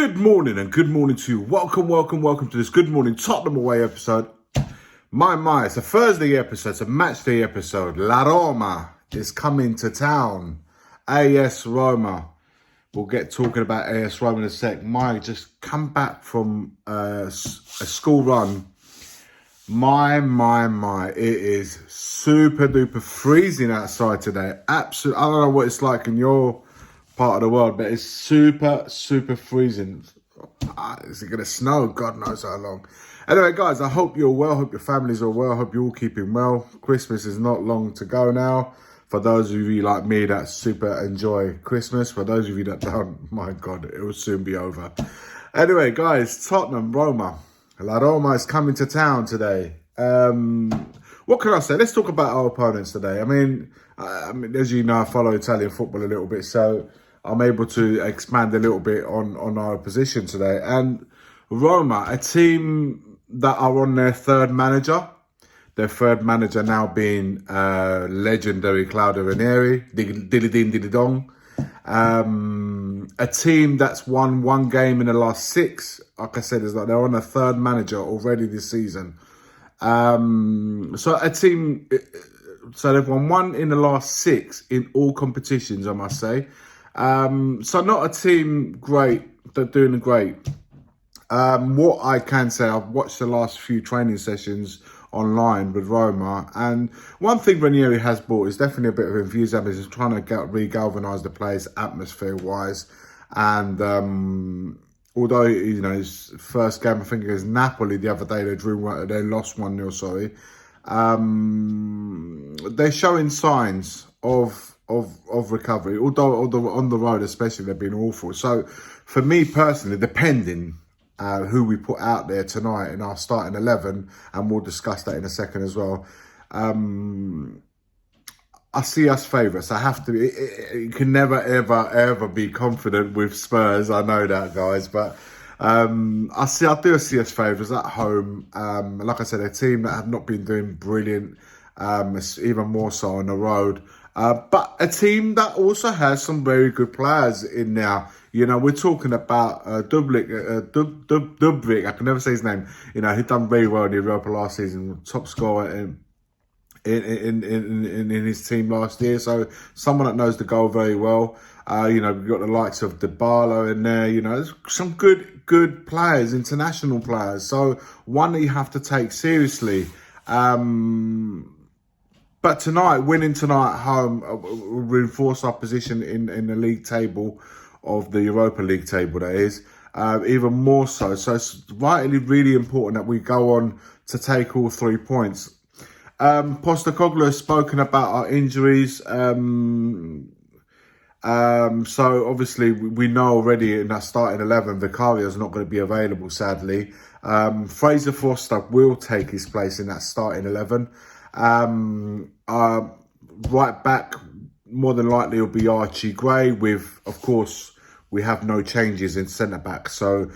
Good morning and good morning to you. Welcome to this Good Morning Tottenham Away episode. It's a Thursday episode, it's a match day episode. La Roma is coming to town. AS Roma. We'll get talking about AS Roma in a sec. Just come back from a school run. It is super duper freezing outside today. Absolutely, I don't know what it's like in your part of the world, but it's super freezing. Is it going to snow? God knows how long. Anyway, guys, I hope you're well. Hope your families are well. Hope you're all keeping well. Christmas is not long to go now. For those of you like me that super enjoy Christmas, for those of you that don't, my God, it will soon be over. Anyway, guys, Tottenham, Roma. La Roma is coming to town today. What can I say? Let's talk about our opponents today. I mean, as you know, I follow Italian football a little bit, so I'm able to expand a little bit on our position today. And Roma, a team that are on their third manager. Their third manager now being legendary Claudio Ranieri, Dilly-ding-dilly-dong. A team that's won one game in the last six. Like I said, they're on a third manager already this season. So they've won one in the last six in all competitions, I must say. So not a team great, they're doing great. What I can say, I've watched the last few training sessions online with Roma, and one thing Ranieri has brought is definitely a bit of enthusiasm. He's trying to re-galvanise the players atmosphere-wise, and although his first game, I think it was Napoli the other day, they lost 1-0. Sorry, they're showing signs of recovery. Although on the road, especially, they've been awful. So, for me personally, depending who we put out there tonight in our starting 11, and we'll discuss that in a second as well. I see us favourites. I have to. You can never, ever be confident with Spurs. I know that, guys, but I do see us favourites at home. Like I said, a team that have not been doing brilliant, even more so on the road. But a team that also has some very good players in there. You know, we're talking about Dublik, I can never say his name. You know, he'd done very well in the EUROPA last season, top scorer in his team last year. So someone that knows the goal very well. We've got the likes of Dybala in there. You know, there's some good players, international players. So one that you have to take seriously. But winning tonight at home will reinforce our position in the league table, of the Europa League table, that is, even more so. So it's really important that we go on to take all 3 points. Postecoglou has spoken about our injuries. So obviously we know already in that starting 11, Vicario is not going to be available, sadly. Fraser Forster will take his place in that starting 11. Right back, more than likely, it'll be Archie Gray with, of course, we have no changes in centre-back. So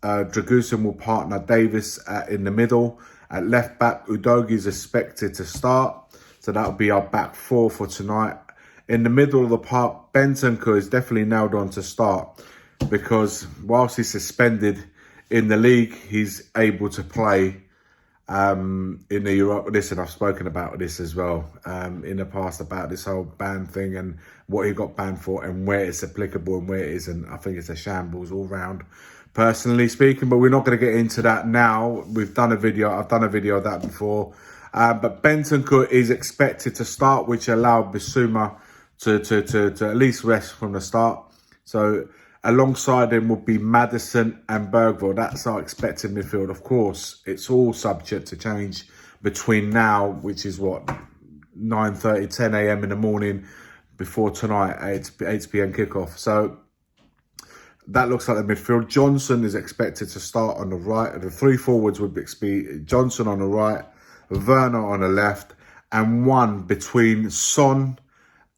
Dragusin will partner Davis in the middle. At left-back, Udogi is expected to start. So that'll be our back four for tonight. In the middle of the park, Bentancur is definitely nailed on to start, because whilst he's suspended in the league, he's able to play in the Europe. Listen, I've spoken about this as well in the past, about this whole ban thing and what he got banned for and where it's applicable and where it isn't. I think it's a shambles all round, personally speaking, but we're not going to get into that now. I've done a video of that before. But Bentancur is expected to start, which allowed Bissouma to at least rest from the start. So alongside him would be Maddison and Bergville. That's our expected midfield. Of course, it's all subject to change between now, which is what, 9:30, 10 a.m. in the morning, before tonight, 8 p.m. kickoff. So that looks like the midfield. Johnson is expected to start on the right. The three forwards would be Johnson on the right, Werner on the left, and one between Son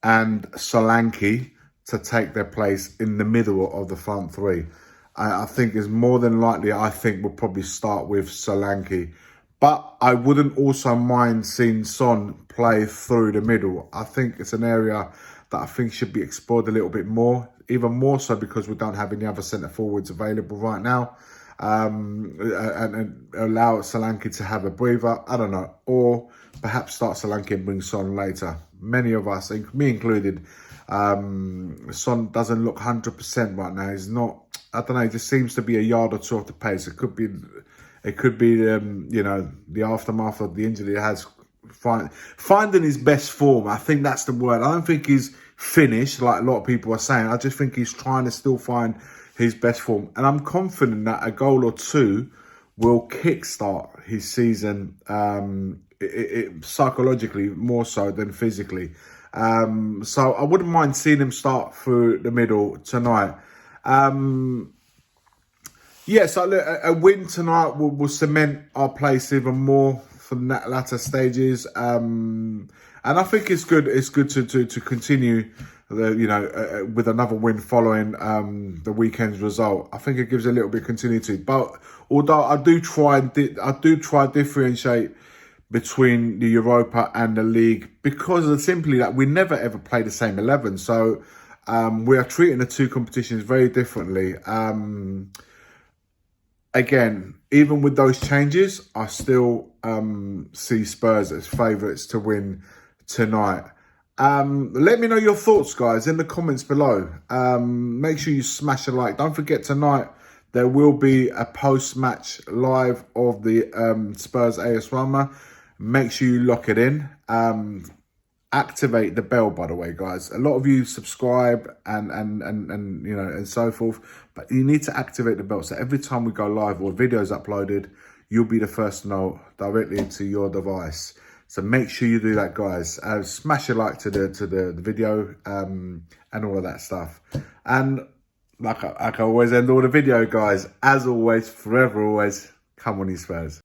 and Solanke to take their place in the middle of the front three. I think is more than likely, we'll probably start with Solanke. But I wouldn't also mind seeing Son play through the middle. I think it's an area that I think should be explored a little bit more, even more so because we don't have any other centre forwards available right now. And allow Solanke to have a breather, I don't know, or perhaps start Solanke and bring Son later. Many of us, me included, Son doesn't look 100% right now. He's not, I don't know, he just seems to be a yard or two off the pace. It could be you know, the aftermath of the injury he has, finding his best form. I think that's the word. I don't think he's finished like a lot of people are saying. I just think he's trying to still find his best form. And I'm confident that a goal or two will kickstart his season psychologically more so than physically. So I wouldn't mind seeing him start through the middle tonight. Yeah, so a win tonight will cement our place even more for the latter stages. And I think it's good. It's good to continue, with another win following the weekend's result. I think it gives a little bit of continuity. But although I do try differentiate between the Europa and the league because of simply that we never ever play the same 11. So we are treating the two competitions very differently. Again, even with those changes, I still see Spurs as favourites to win tonight. Let me know your thoughts, guys, in the comments below. Make sure you smash a like. Don't forget, tonight there will be a post-match live of the Spurs AS Roma. Make sure you lock it in. Activate the bell, by the way, guys. A lot of you subscribe and so forth, but you need to activate the bell. So every time we go live or videos uploaded, you'll be the first to know directly into your device. So make sure you do that, guys. Smash a like to the video and all of that stuff. And like I always end all the video, guys, as always, forever always, come on, you Spurs.